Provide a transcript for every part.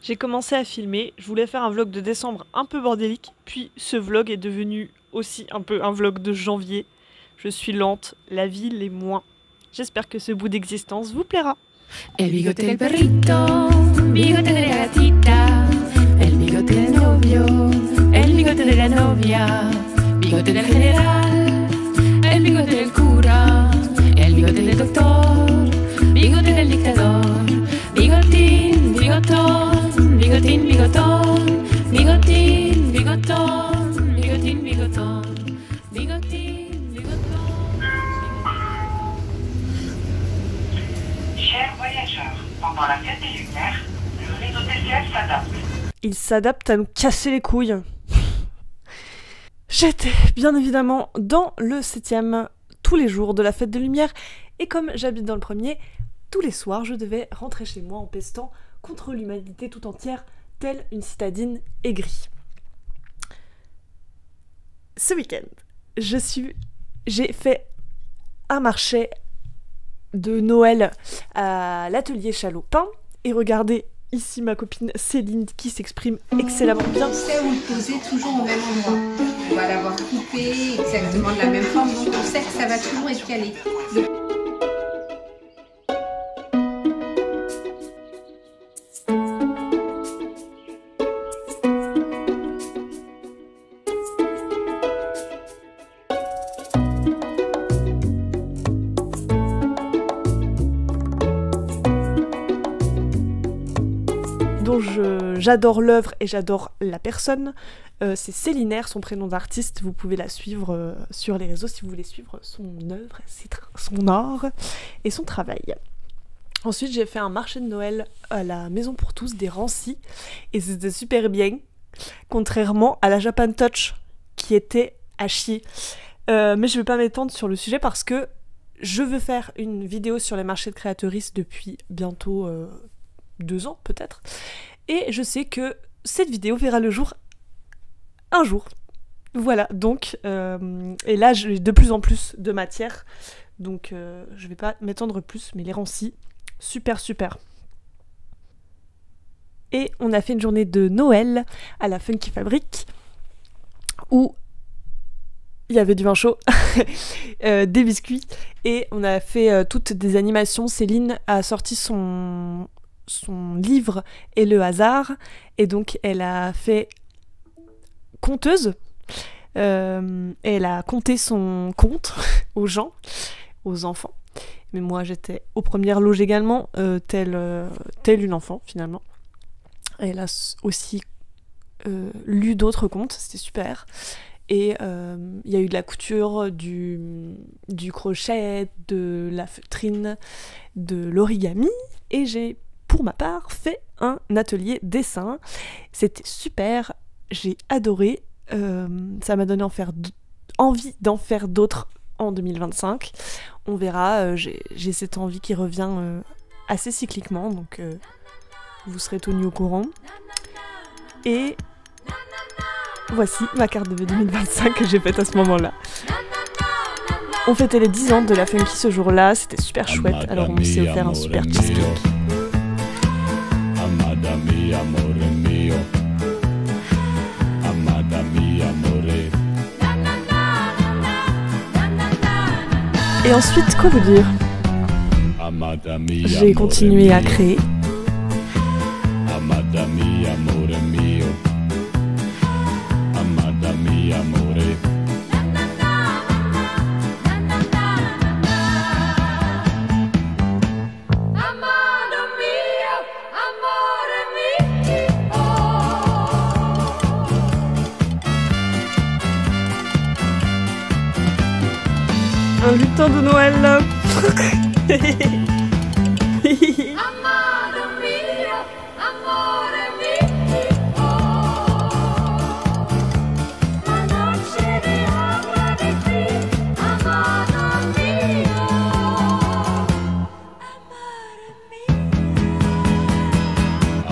J'ai commencé à filmer, je voulais faire un vlog de décembre un peu bordélique, puis ce vlog est devenu aussi un peu un vlog de janvier. Je suis lente, la vie l'est moins. J'espère que ce bout d'existence vous plaira. El bigote del perrito, bigote de la gatita, el bigote del novio, el bigote de la novia, bigote del general, el bigote del cura, el bigote del doctor, bigote del dictador, bigotín, bigotón, bigotín, bigotón, bigotín, bigotón, bigotín, bigotón, bigotín, bigotón. Chers voyageurs, pendant la fête des Lumières, le réseau TCF s'adapte. Il s'adapte à nous casser les couilles. J'étais bien évidemment dans le 7e tous les jours de la fête des Lumières, et comme j'habite dans le premier, tous les soirs je devais rentrer chez moi en pestant contre l'humanité tout entière, telle une citadine aigrie. Ce week-end, j'ai fait un marché de Noël à l'atelier Chalopin, et regardez ici ma copine Céline qui s'exprime excellemment bien. On sait où le poser toujours au même endroit. On va l'avoir coupé exactement de la même forme, donc on sait que ça va toujours être calé. Dont j'adore l'œuvre et j'adore la personne, c'est Célinaire, son prénom d'artiste. Vous pouvez la suivre sur les réseaux si vous voulez suivre son œuvre, son art et son travail. Ensuite j'ai fait un marché de Noël à la Maison pour tous des Rancy et c'était super bien, contrairement à la Japan Touch qui était à chier. Mais je vais pas m'étendre sur le sujet parce que je veux faire une vidéo sur les marchés de créateuristes depuis bientôt 2 ans peut-être, et je sais que cette vidéo verra le jour un jour. Voilà, donc et là j'ai de plus en plus de matière, donc je vais pas m'étendre plus, mais les Rancy, super. Et on a fait une journée de Noël à la Funky Fabrique où il y avait du vin chaud, des biscuits, et on a fait toutes des animations. Céline a sorti son livre Et le hasard, et donc elle a fait conteuse, elle a conté son conte aux gens, aux enfants, mais moi j'étais aux premières loges également, telle une enfant finalement. Elle a aussi lu d'autres contes, c'était super, et il y a eu de la couture, du crochet, de la feutrine, de l'origami, et j'ai pour ma part fait un atelier dessin. C'était super, j'ai adoré, ça m'a donné envie d'en faire d'autres en 2025. On verra, j'ai cette envie qui revient assez cycliquement, donc vous serez tenus au courant. Et voici ma carte de vœux 2025 que j'ai faite à ce moment-là. On fêtait les 10 ans de la Funky ce jour-là, c'était super chouette, alors on s'est offert un super cheesecake. Amada mia, amore mio. Amada mia, amore. Et ensuite, quoi vous dire? Amada mia, J'ai continué à créer. Amada mia, amore mio. Amada mia, amore. Un lutin de Noël.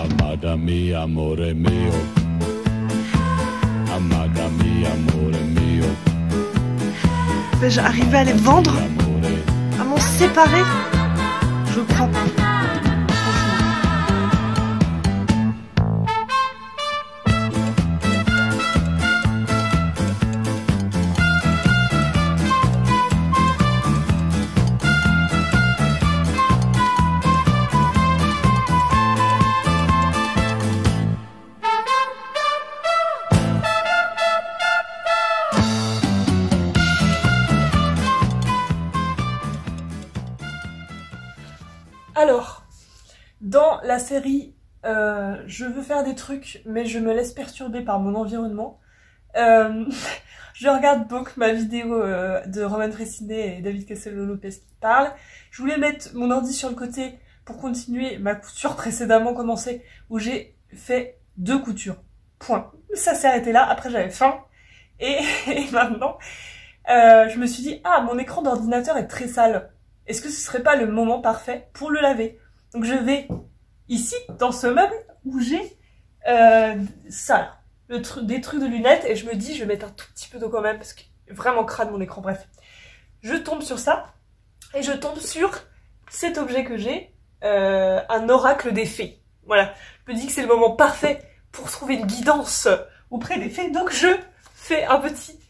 Amada mia, amore mio. Amada mia, amore mio. J'arrivais à les vendre, à m'en séparer. Je crois pas. Franchement. série je veux faire des trucs, mais je me laisse perturber par mon environnement. Je regarde donc ma vidéo de Roman Fressinet et David Castello-Lopez qui parlent. Je voulais mettre mon ordi sur le côté pour continuer ma couture précédemment commencée, où j'ai fait 2 coutures. Point. Ça s'est arrêté là, après j'avais faim. Et maintenant, je me suis dit, ah, mon écran d'ordinateur est très sale. Est-ce que ce serait pas le moment parfait pour le laver? Donc je vais ici, dans ce meuble, où j'ai ça, des trucs de lunettes, et je me dis, je vais mettre un tout petit peu d'eau quand même, parce que vraiment crade mon écran, bref. Je tombe sur ça, et je tombe sur cet objet que j'ai, un oracle des fées. Voilà, je me dis que c'est le moment parfait pour trouver une guidance auprès des fées, donc je fais un petit...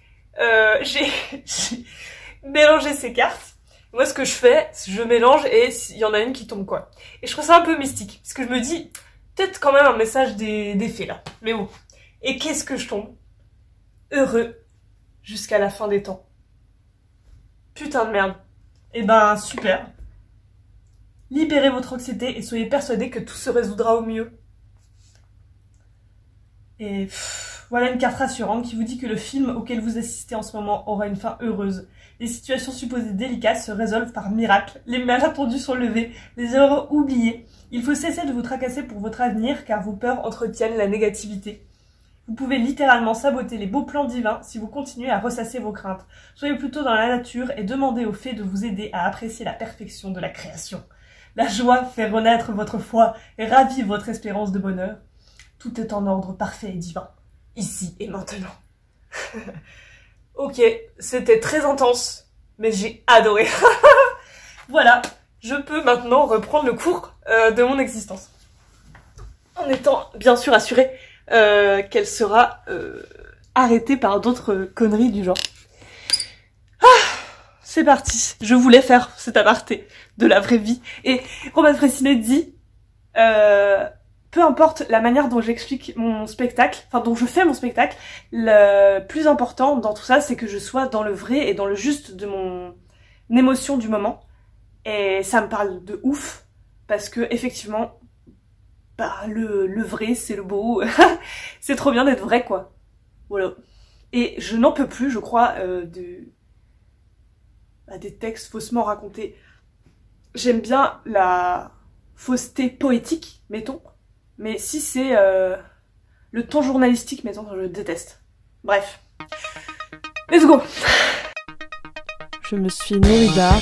j'ai mélangé ces cartes. Moi, ce que je fais, je mélange et il y en a une qui tombe, quoi. Et je trouve ça un peu mystique, parce que je me dis, peut-être quand même un message des fées, là. Mais bon. Et qu'est-ce que je tombe? Heureux jusqu'à la fin des temps. Putain de merde. Eh ben, super. Libérez votre anxiété et soyez persuadés que tout se résoudra au mieux. Et voilà une carte rassurante qui vous dit que le film auquel vous assistez en ce moment aura une fin heureuse. Les situations supposées délicates se résolvent par miracle, les malentendus sont levés, les erreurs oubliées. Il faut cesser de vous tracasser pour votre avenir car vos peurs entretiennent la négativité. Vous pouvez littéralement saboter les beaux plans divins si vous continuez à ressasser vos craintes. Soyez plutôt dans la nature et demandez aux fées de vous aider à apprécier la perfection de la création. La joie fait renaître votre foi et ravive votre espérance de bonheur. Tout est en ordre parfait et divin, ici et maintenant. Ok, c'était très intense, mais j'ai adoré. Voilà, je peux maintenant reprendre le cours de mon existence. En étant bien sûr assurée qu'elle sera arrêtée par d'autres conneries du genre. Ah, c'est parti, je voulais faire cet aparté de la vraie vie. Et Roman Fressinet dit... peu importe la manière dont j'explique mon spectacle, enfin dont je fais mon spectacle, le plus important dans tout ça, c'est que je sois dans le vrai et dans le juste de mon émotion du moment. Et ça me parle de ouf, parce que effectivement, bah le vrai, c'est le beau. C'est trop bien d'être vrai, quoi. Voilà. Et je n'en peux plus, je crois, des textes faussement racontés. J'aime bien la fausseté poétique, mettons. Mais si c'est le ton journalistique, mettons, je déteste. Bref. Let's go. Je me suis nourrie d'art.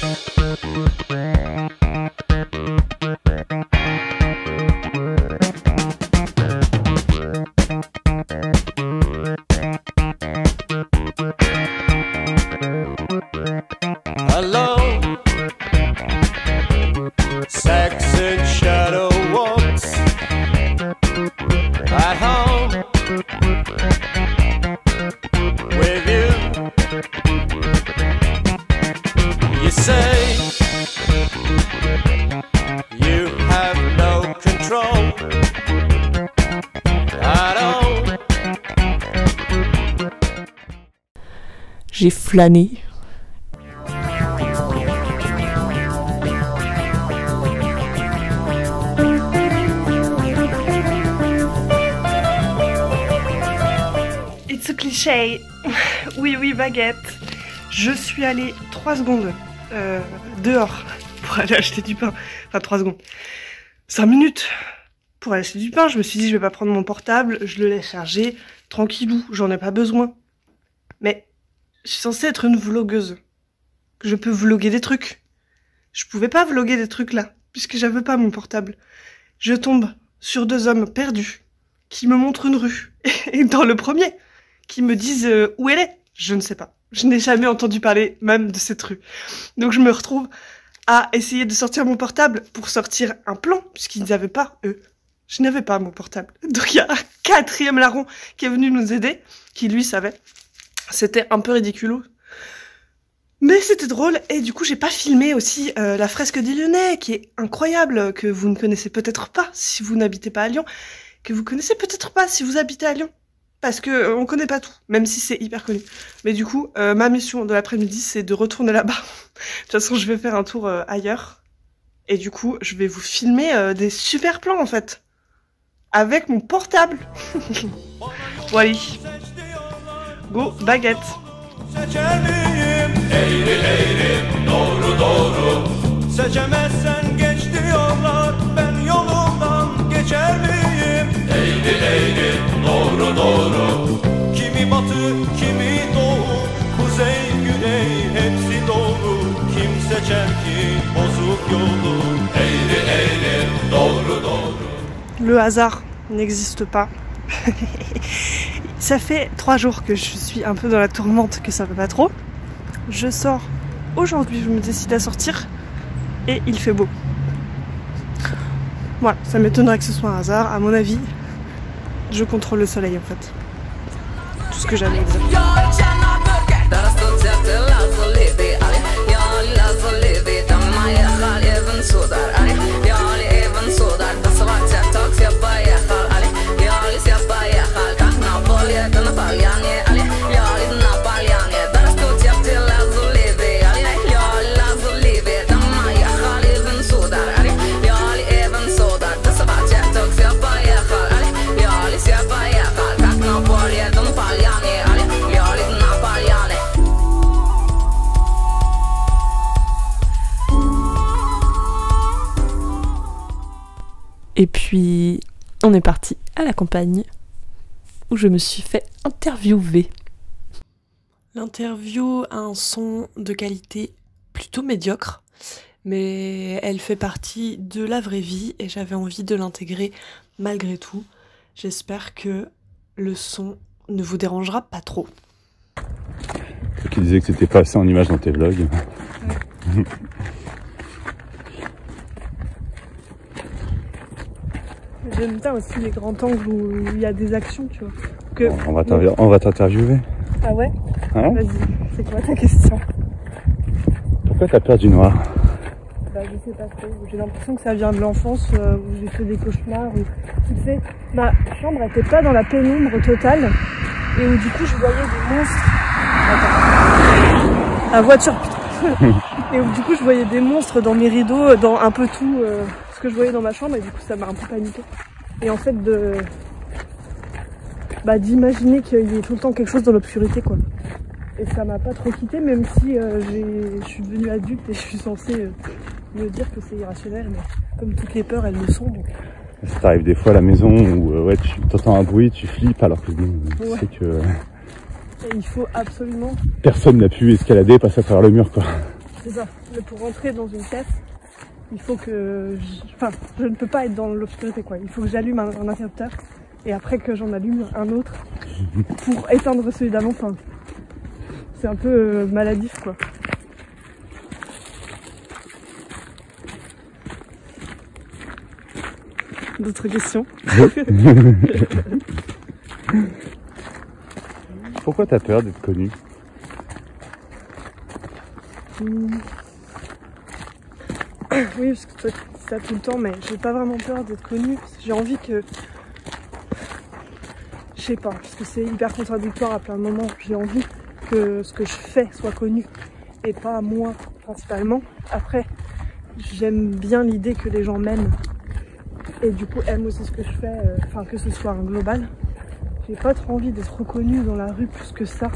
Hello, sex and shadow walks at home with you. You say you have no control at all. J'ai flâné. It's a cliché. Oui, oui, baguette. Je suis allée 3 secondes dehors pour aller acheter du pain. Enfin, 3 secondes. 5 minutes pour aller acheter du pain. Je me suis dit, je vais pas prendre mon portable, je le laisse charger. Tranquillou, j'en ai pas besoin. Mais je suis censée être une vlogueuse. Je peux vlogger des trucs. Je pouvais pas vlogger des trucs là, puisque j'avais pas mon portable. Je tombe sur 2 hommes perdus qui me montrent une rue. Et dans le premier, qui me disent où elle est. Je ne sais pas. Je n'ai jamais entendu parler même de cette rue. Donc je me retrouve à essayer de sortir mon portable pour sortir un plan, puisqu'ils n'avaient pas, eux. Je n'avais pas mon portable. Donc il y a un 4e larron qui est venu nous aider, qui lui savait. C'était un peu ridicule. Mais c'était drôle, et du coup j'ai pas filmé aussi la fresque des Lyonnais, qui est incroyable, que vous ne connaissez peut-être pas si vous n'habitez pas à Lyon, que vous connaissez peut-être pas si vous habitez à Lyon. Parce que on connaît pas tout, même si c'est hyper connu. Mais du coup, ma mission de l'après-midi, c'est de retourner là-bas. De toute façon, je vais faire un tour ailleurs. Et du coup, je vais vous filmer des super plans en fait. Avec mon portable. Bon allez. Go baguette. Seçer miyim? Eğri eğri, doğru doğru. Seçemezsen geçti yollar, ben yolumdan geçer miyim? Eğri eğri, doğru doğru. Kimi batı, kimi doğu, kuzey, güney hepsi dolu. Kim seçer ki bozuk yolu? Eğri eğri, doğru doğru. Le hasard n'existe pas. Ça fait 3 jours que je suis un peu dans la tourmente, que ça va pas trop. Je sors aujourd'hui, je me décide à sortir et il fait beau. Voilà, ça m'étonnerait que ce soit un hasard. À mon avis, je contrôle le soleil en fait. Tout ce que j'avais à dire. Et puis, on est parti à la campagne, où je me suis fait interviewer. L'interview a un son de qualité plutôt médiocre, mais elle fait partie de la vraie vie et j'avais envie de l'intégrer malgré tout. J'espère que le son ne vous dérangera pas trop. Toi qui disais que c'était pas assez en image dans tes vlogs. Ouais. J'aime bien aussi les grands angles où il y a des actions, tu vois. Que... On va t'interviewer. Ah ouais, Hein? Vas-y, c'est quoi ta question? Pourquoi t'as peur du noir? Bah je sais pas trop, j'ai l'impression que ça vient de l'enfance où j'ai fait des cauchemars, où tu sais, ma chambre était pas dans la pénombre totale et où du coup je voyais des monstres. Attends. La voiture, putain. Et où du coup je voyais des monstres dans mes rideaux, dans un peu tout ce que je voyais dans ma chambre et du coup ça m'a un peu paniqué. Et en fait d'imaginer qu'il y ait tout le temps quelque chose dans l'obscurité quoi. Et ça m'a pas trop quitté même si je suis devenue adulte et je suis censée me dire que c'est irrationnel, mais comme toutes les peurs elles le sont donc. Ça t'arrive des fois à la maison où ouais, tu entends un bruit, tu flippes alors que bon, tu sais que... Et il faut absolument... Personne n'a pu escalader, passer à travers le mur quoi. C'est ça, mais pour rentrer dans une pièce, il faut que... je ne peux pas être dans l'obscurité quoi, il faut que j'allume un interrupteur et après que j'en allume un autre pour éteindre celui d'avant, enfin, c'est un peu maladif quoi. D'autres questions? Pourquoi t'as peur d'être connu? Oui, parce que toi tu dis ça tout le temps, mais j'ai pas vraiment peur d'être connue. J'ai envie que... Je sais pas, parce que c'est hyper contradictoire à plein de moments. J'ai envie que ce que je fais soit connu et pas moi principalement. Après, j'aime bien l'idée que les gens m'aiment et du coup aiment aussi ce que je fais, enfin que ce soit un global. J'ai pas trop envie d'être reconnue dans la rue plus que ça.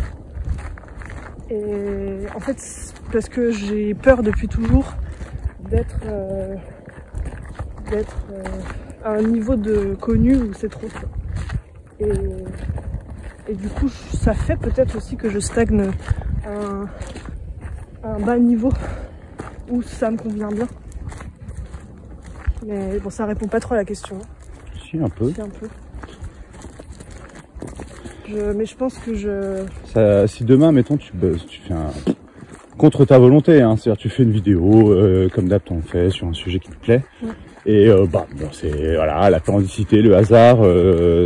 Et en fait, parce que j'ai peur depuis toujours d'être à un niveau de connu où c'est trop ça. Et du coup, ça fait peut-être aussi que je stagne à un bas niveau où ça me convient bien. Mais bon, ça répond pas trop à la question. Si, un peu. Si, un peu. Mais je pense que si demain, mettons, tu fais un... contre ta volonté, hein, c'est-à-dire tu fais une vidéo, comme d'hab t'en fais, sur un sujet qui te plaît, ouais. Et c'est voilà, la pérennité, le hasard,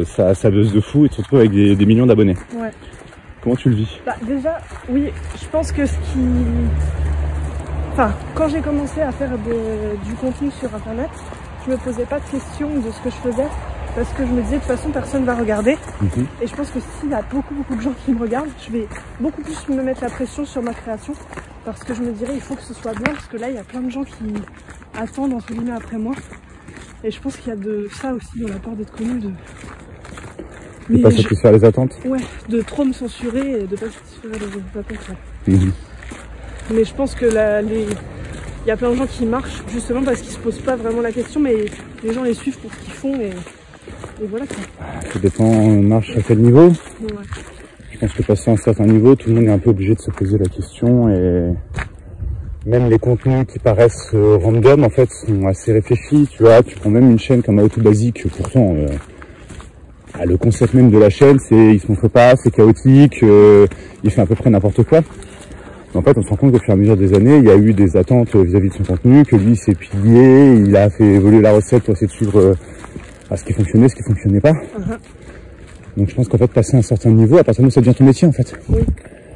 ça buzz de fou et tu te retrouves avec des millions d'abonnés. Ouais. Comment tu le vis? Déjà, oui, je pense que quand j'ai commencé à faire du contenu sur internet, je me posais pas de questions de ce que je faisais. Parce que je me disais de toute façon personne va regarder. Et je pense que s'il y a beaucoup de gens qui me regardent, je vais beaucoup plus me mettre la pression sur ma création. Parce que je me dirais il faut que ce soit bien, parce que là il y a plein de gens attendre entre guillemets après moi. Et je pense qu'il y a de ça aussi dans la peur d'être connu, de... De pas satisfaire les attentes. Ouais, de trop me censurer et de pas satisfaire les attentes. Ouais. Mmh. Mais je pense que il y a plein de gens qui marchent justement parce qu'ils se posent pas vraiment la question, mais les gens les suivent pour ce qu'ils font et voilà quoi. Ça dépend, on marche à quel niveau. Ouais. Je pense que passé un certain niveau, tout le monde est un peu obligé de se poser la question et même les contenus qui paraissent random en fait sont assez réfléchis. Tu vois, tu prends même une chaîne comme How2 Basic, pourtant le concept même de la chaîne c'est il se montre pas, c'est chaotique, il fait à peu près n'importe quoi. En fait, on se rend compte qu'au fur et à mesure des années, il y a eu des attentes vis-à-vis de son contenu, que lui s'est plié, il a fait évoluer la recette pour essayer de suivre ce qui fonctionnait, ce qui fonctionnait pas. Donc je pense qu'en fait, passer un certain niveau, à partir du moment où ça devient ton métier en fait. Oui.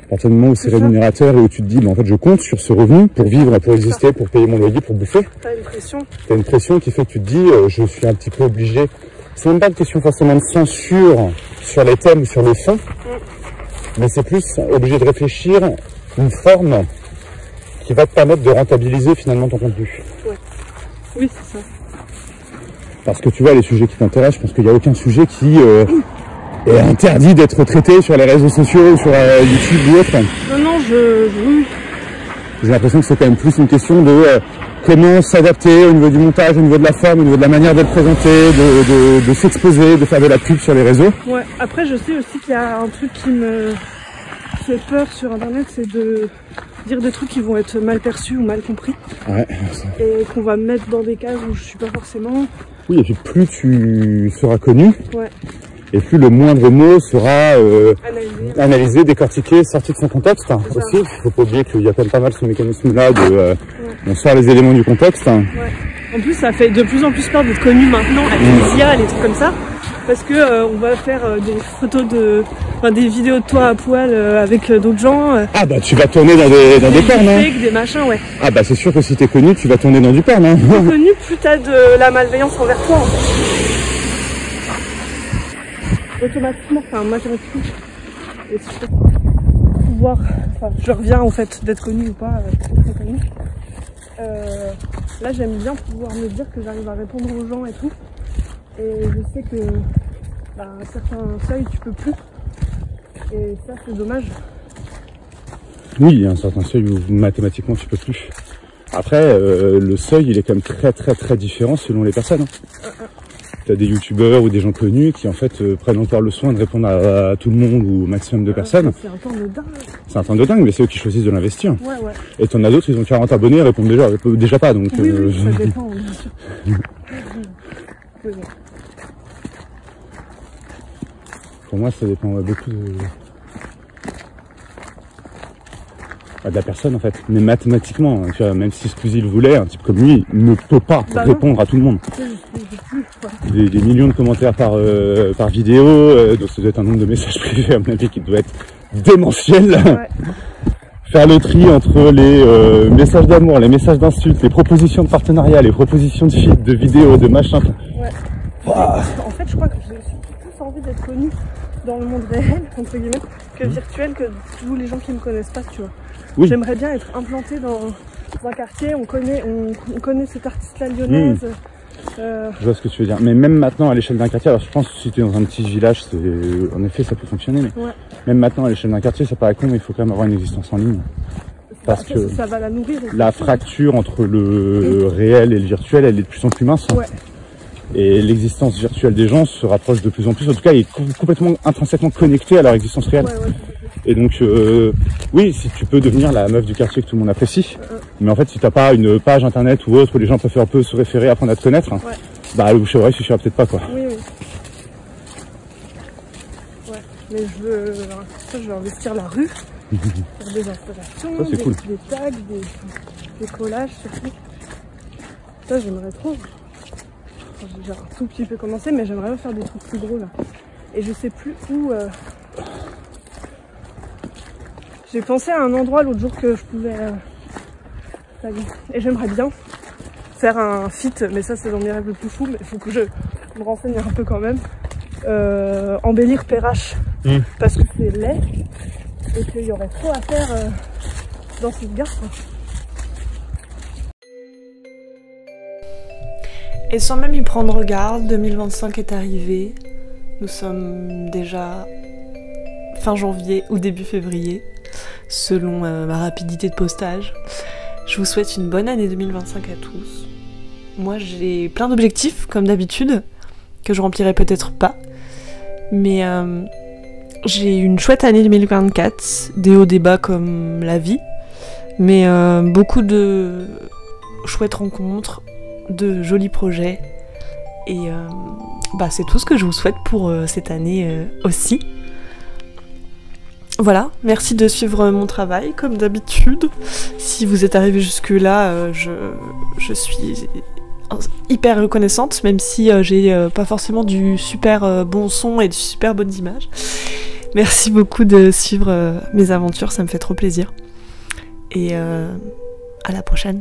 À partir du moment où c'est rémunérateur et où tu te dis, en fait, je compte sur ce revenu pour vivre, pour exister, pour payer mon loyer, pour bouffer. T'as une pression. T'as une pression qui fait que tu te dis, je suis un petit peu obligé. C'est même pas une question forcément de censure sur les thèmes, sur les fins, mais c'est plus obligé de réfléchir une forme qui va te permettre de rentabiliser finalement ton contenu. Ouais. Oui, c'est ça. Parce que tu vois, les sujets qui t'intéressent, je pense qu'il n'y a aucun sujet qui est interdit d'être traité sur les réseaux sociaux, sur YouTube ou autre. Non, oui. J'ai l'impression que c'est quand même plus une question de comment s'adapter au niveau du montage, au niveau de la forme, au niveau de la manière d'être présenté, de s'exposer, de faire de la pub sur les réseaux. Ouais, après je sais aussi qu'il y a un truc qui me fait peur sur internet, c'est de dire des trucs qui vont être mal perçus ou mal compris. Ouais. Et qu'on va me mettre dans des cases où je suis pas forcément. Oui, et puis plus tu seras connu, ouais. Et plus le moindre mot sera analysé, décortiqué, sorti de son contexte aussi. Il faut pas oublier qu'il y a quand même pas mal ce mécanisme-là de on sort les éléments du contexte. Ouais. En plus, ça fait de plus en plus peur d'être connu maintenant avec les IA, les trucs comme ça. Parce que on va faire des photos des vidéos de toi à poil avec d'autres gens. Ah bah tu vas tourner dans des porns, hein. Des machins, ouais. Ah bah c'est sûr que si t'es connu, tu vas tourner dans du porn, hein. Plus t'es connu, plus t'as de la malveillance envers toi. En fait. Automatiquement, mathématiquement. Et si je peux pouvoir, je reviens au fait d'être connu ou pas, très connu. Là, j'aime bien pouvoir me dire que j'arrive à répondre aux gens et tout. Et je sais que à un certain seuil, tu peux plus. Et ça, c'est dommage. Oui, il y a un certain seuil où mathématiquement tu peux plus. Après, le seuil, il est quand même très très très différent selon les personnes. T'as des youtubeurs ou des gens connus qui en fait prennent encore le soin de répondre à tout le monde ou au maximum de personnes. C'est un temps de dingue. C'est un temps de dingue, mais c'est eux qui choisissent de l'investir. Ouais. Et t'en as d'autres, ils ont 40 abonnés, ils répondent déjà pas. Donc, oui, ça dépend, bien sûr. Pour moi, ça dépend beaucoup de la personne en fait. Mais mathématiquement, tu vois, même si Squeezie le voulait, un type comme lui ne peut pas répondre à tout le monde. Des millions de commentaires par vidéo, donc ça doit être un nombre de messages privés à mon avis qui doit être démentiel. Ouais. Faire le tri entre les messages d'amour, les messages d'insultes, les propositions de partenariat, les propositions de feed, de vidéos, de machin. Ouais. En fait, je crois que j'ai plus envie d'être connue dans le monde réel, entre guillemets, que virtuel, que tous les gens qui me connaissent pas, tu vois. Oui. J'aimerais bien être implantée dans un quartier, on connaît cette artiste-là lyonnaise. Je vois ce que tu veux dire. Mais même maintenant, à l'échelle d'un quartier, alors je pense que si tu es dans un petit village, en effet, ça peut fonctionner. Mais même maintenant, à l'échelle d'un quartier, ça paraît con, mais il faut quand même avoir une existence en ligne. Parce que ça va la nourrir. La fracture entre le réel et le virtuel, elle est de plus en plus mince. Ouais. Et l'existence virtuelle des gens se rapproche de plus en plus. En tout cas, elle est complètement intrinsèquement connectée à leur existence réelle. Et donc, oui, si tu peux devenir la meuf du quartier que tout le monde apprécie, mais en fait, si t'as pas une page internet ou autre où les gens peuvent un peu se référer, apprendre à te connaître, bah le bouche à oreille suffira peut-être pas, quoi. Oui. Ouais, mais je veux investir la rue, faire des installations, cool. Des tags, des collages, surtout. Ça, j'aimerais trop. J'ai un tout petit peu commencé, mais j'aimerais faire des trucs plus gros là. Et je sais plus où. J'ai pensé à un endroit l'autre jour que je pouvais et j'aimerais bien faire un feat, mais ça c'est dans mes rêves le plus fou, mais il faut que je me renseigne un peu quand même. Embellir Perrache, parce que c'est laid et qu'il y aurait trop à faire dans cette gare, quoi. Et sans même y prendre garde, 2025 est arrivé. Nous sommes déjà fin janvier ou début février, selon ma rapidité de postage. Je vous souhaite une bonne année 2025 à tous. Moi, j'ai plein d'objectifs, comme d'habitude, que je remplirai peut-être pas. Mais j'ai une chouette année 2024, des hauts des bas comme la vie. Mais beaucoup de chouettes rencontres, de jolis projets. Et c'est tout ce que je vous souhaite pour cette année aussi. Voilà, merci de suivre mon travail comme d'habitude. Si vous êtes arrivé jusque-là, je suis hyper reconnaissante, même si j'ai pas forcément du super bon son et du super bonnes images. Merci beaucoup de suivre mes aventures, ça me fait trop plaisir. Et à la prochaine.